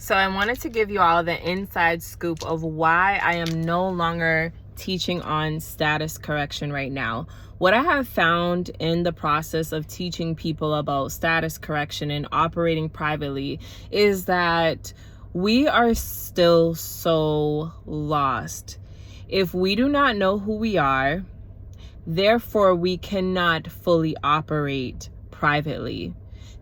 So I wanted to give you all the inside scoop of why I am no longer teaching on status correction right now. What I have found in the process of teaching people about status correction and operating privately is that we are still so lost. If we do not know who we are, therefore we cannot fully operate privately.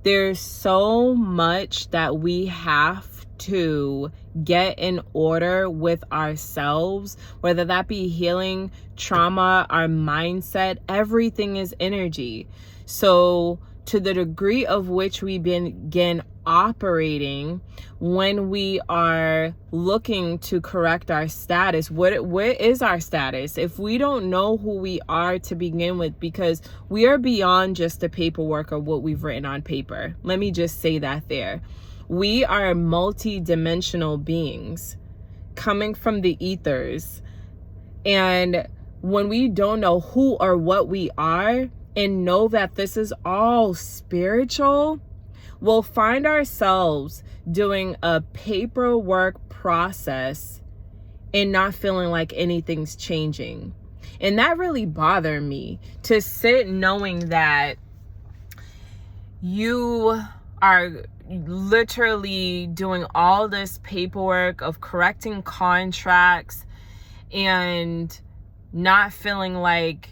There's so much that we have to get in order with ourselves, whether that be healing, trauma, our mindset. Everything is energy. So to the degree of which we begin operating when we are looking to correct our status, what is our status? If we don't know who we are to begin with, because we are beyond just the paperwork or what we've written on paper. Let me just say that there. We are multi-dimensional beings coming from the ethers. And when we don't know who or what we are and know that this is all spiritual, we'll find ourselves doing a paperwork process and not feeling like anything's changing. And that really bothered me, to sit knowing that you are literally doing all this paperwork of correcting contracts and not feeling like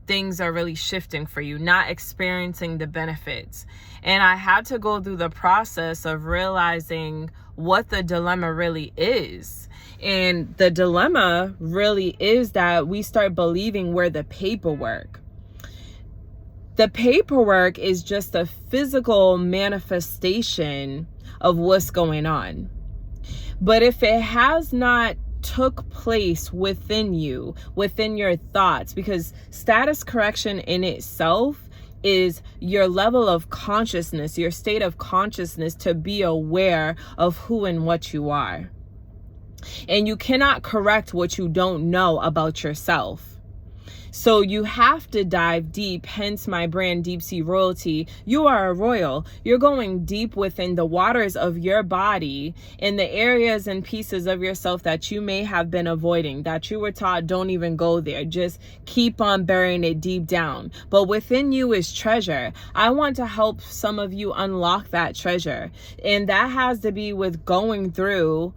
things are really shifting for you, not experiencing the benefits. And I had to go through the process of realizing what the dilemma really is. And the dilemma really is that we start believing we're the paperwork. The paperwork is just a physical manifestation of what's going on. But if it has not took place within you, within your thoughts, because status correction in itself is your level of consciousness, your state of consciousness to be aware of who and what you are. And you cannot correct what you don't know about yourself. So you have to dive deep, hence my brand, Deep Sea Royalty. You are a royal. You're going deep within the waters of your body, in the areas and pieces of yourself that you may have been avoiding, that you were taught don't even go there. Just keep on burying it deep down. But within you is treasure. I want to help some of you unlock that treasure. And that has to be with going through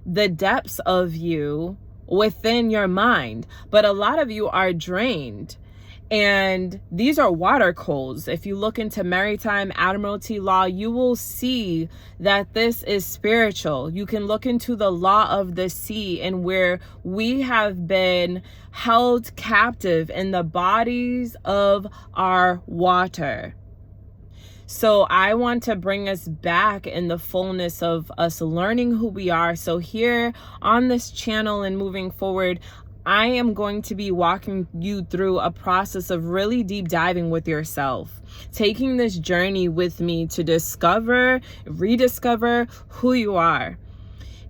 the depths of you within your mind. But a lot of you are drained, and these are water codes. If you look into maritime admiralty law, you will see that this is spiritual. You can look into the law of the sea, and where we have been held captive in the bodies of our water. So I want to bring us back in the fullness of us learning who we are. So here on this channel and moving forward, I am going to be walking you through a process of really deep diving with yourself, taking this journey with me to discover, rediscover who you are.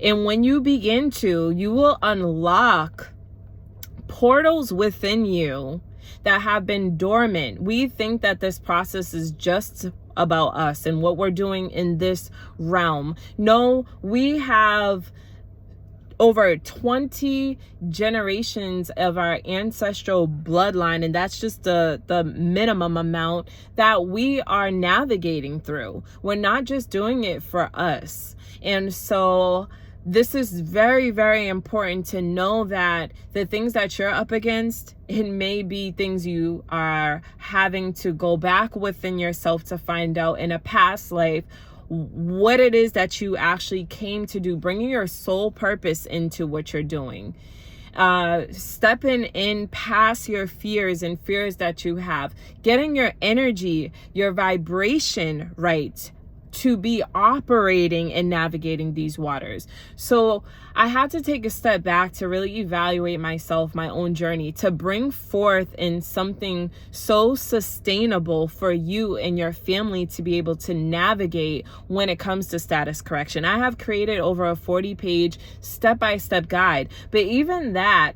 And when you begin to, you will unlock portals within you that have been dormant. We think that this process is just about us and what we're doing in this realm. No, we have over 20 generations of our ancestral bloodline, and that's just the minimum amount that we are navigating through. We're not just doing it for us. And so this is very, very important to know that the things that you're up against, it may be things you are having to go back within yourself to find out in a past life what it is that you actually came to do, bringing your soul purpose into what you're doing. Stepping in past your fears and fears that you have, getting your energy, your vibration right, to be operating and navigating these waters. So I had to take a step back to really evaluate myself, my own journey, to bring forth in something so sustainable for you and your family to be able to navigate when it comes to status correction. I have created over a 40-page step-by-step guide, but even that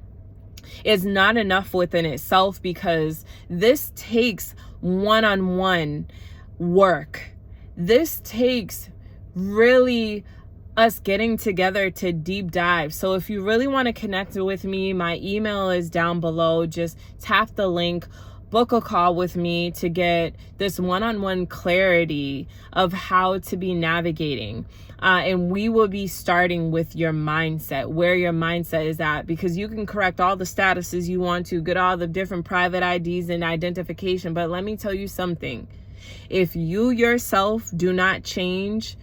is not enough within itself, because this takes one-on-one work. This takes really us getting together to deep dive. So if you really want to connect with me, my email is down below. Just tap the link, book a call with me to get this one-on-one clarity of how to be navigating. And we will be starting with your mindset, where your mindset is at, because you can correct all the statuses you want to, get all the different private IDs and identification. But let me tell you something. If you yourself do not change,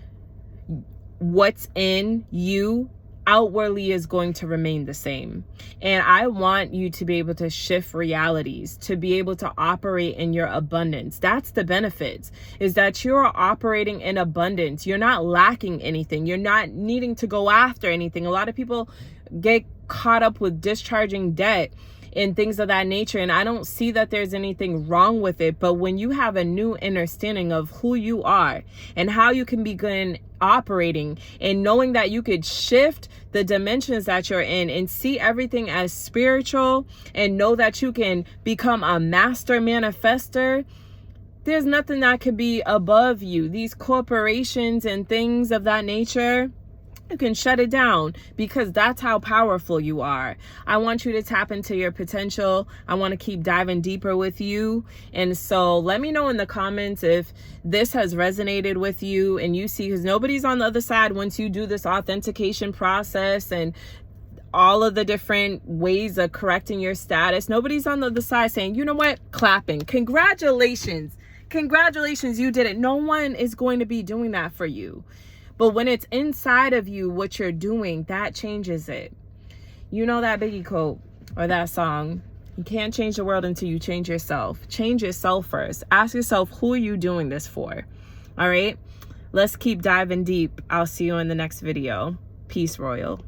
what's in you outwardly is going to remain the same. And I want you to be able to shift realities, to be able to operate in your abundance. That's the benefits, is that you're operating in abundance. You're not lacking anything. You're not needing to go after anything. A lot of people get caught up with discharging debt and things of that nature. And I don't see that there's anything wrong with it. But when you have a new understanding of who you are and how you can begin operating and knowing that you could shift the dimensions that you're in and see everything as spiritual and know that you can become a master manifester, there's nothing that could be above you. These corporations and things of that nature, you can shut it down, because that's how powerful you are. I want you to tap into your potential. I want to keep diving deeper with you. And so let me know in the comments if this has resonated with you and you see, because nobody's on the other side once you do this authentication process and all of the different ways of correcting your status. Nobody's on the other side saying, you know what, clapping. Congratulations. Congratulations, you did it. No one is going to be doing that for you. But when it's inside of you, what you're doing, that changes it. You know that Biggie quote or that song, you can't change the world until you change yourself. Change yourself first. Ask yourself, who are you doing this for? All right, let's keep diving deep. I'll see you in the next video. Peace, Royal.